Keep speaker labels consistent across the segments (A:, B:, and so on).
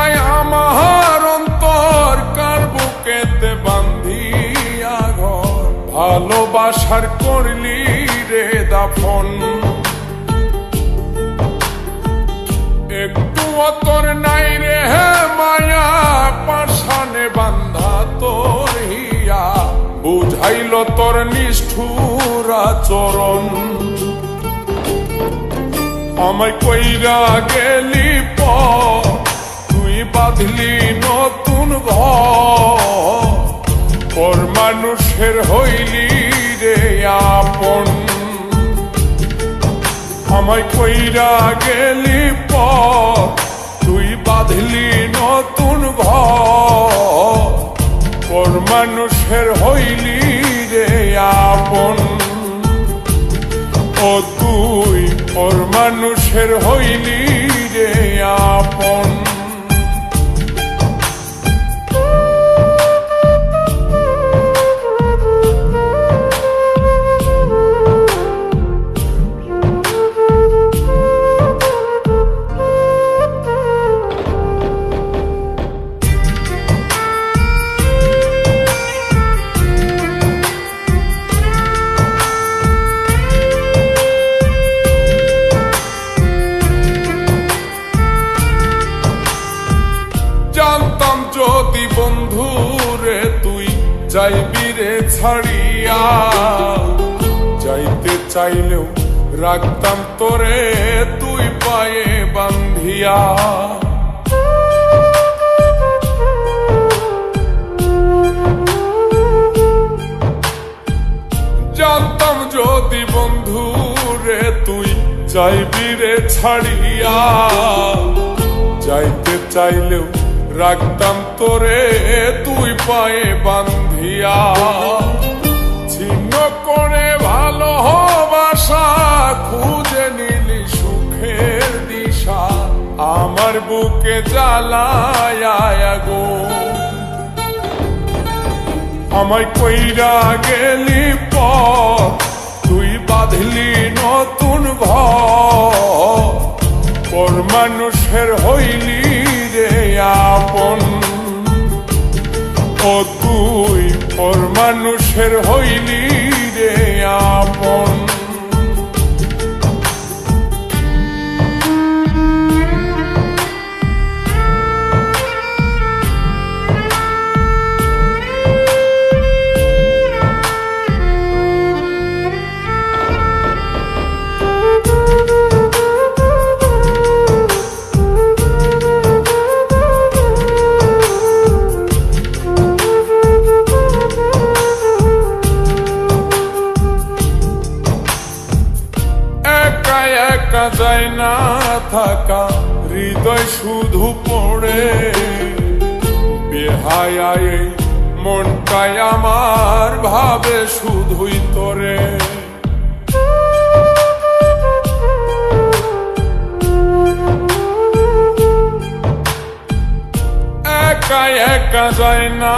A: দিয়ায় আমার অন্তর কার বুকেতে বান্ধিয়া ঘর, ভালোবাসার করলি রে দাফন। একটু তোর নাই রে মায়া, পাশানে বান্ধা তোর হিয়া, বুঝাইল তোর নিষ্ঠুর আচরণ। আমায় কইরা গেলি পর, তুই বাঁধলি নতুন ঘর, পর মানুষের হইলি রে আপন। আমায় কইরা গেলি পর, তুই বাঁধলি নতুন ঘর, পর মানুষের হইলি রে আপন। ও তুই পর মানুষের হইলি রে আপন। জানতাম যদি বন্ধু রে তুই যাইবি রে ছাড়িয়া, যাইতে চাইলেও রাখতাম তোরে তুই পায়ে বান্ধিয়া। জানতাম যদি বন্ধু রে তুই যাইবি রে ছাড়িয়া, যাইতে চাইলেও রাখতাম তোরে তুই পায়ে বান্ধিয়া। ছিন্ন করে ভালোবাসা খুঁজে নিলি সুখের দিশা, আমার বুকে জ্বালায় আগুন। আমায় কইরা গেলি পর, তুই বাঁধলি নতুন ঘর, পর মানুষের হইলি রে আপন। ও তুই পর মানুষের হইলি রে আপন। একা যায় না থাকা, হৃদয় শুধু পড়ে বেহায়ায়, মনটাই আমার ভাবে শুধুই তোরে। একা একা যায় না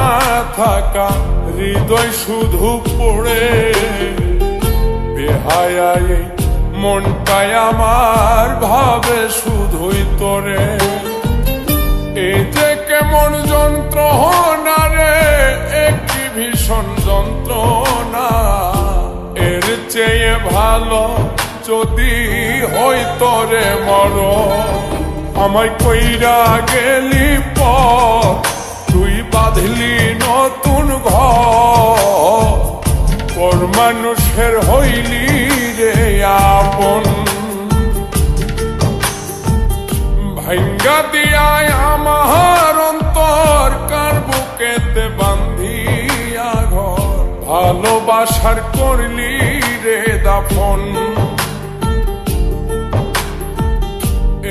A: থাকা, হৃদয় শুধু পড়ে বেহায়ায়, মনটাই আমার ভাবে শুধুই তোরে। এই যে কেমন যন্ত্রণা রে, একটি ভীষণ যন্ত্রণা, এর চেয়ে ভালো যদি হইতো রে মরণ। আমায় কইরা গেলি পর, তুই বাঁধলি নতুন ঘর, পর মানুষের হইলি রে আপন। ভাঙ্গা দিয়ায় আমার অন্তর কার বুকেতে বান্ধিয়া ঘর, ভালোবাসার করলি রে দাফন।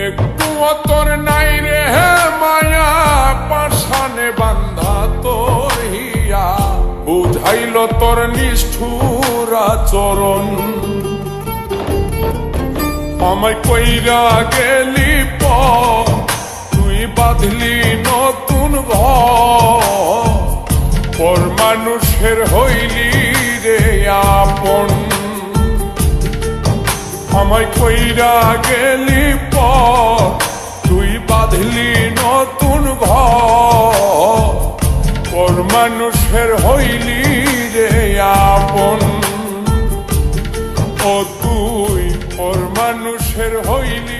A: একটু তোর নাই রে মায়া, পাশানে বান্ধা তোর হিয়া, বুঝাইল তোর নিষ্ঠুর আচরণ। আমায় কইরা গেলি পর, তুই বাঁধলি নতুন ঘর, পর মানুষের হইলি রে আপন। আমায় কইরা গেলি পর, তুই বাঁধলি নতুন ঘর পর মানুষের হইলি রে আপন ও তুই পর মানুষের হইলি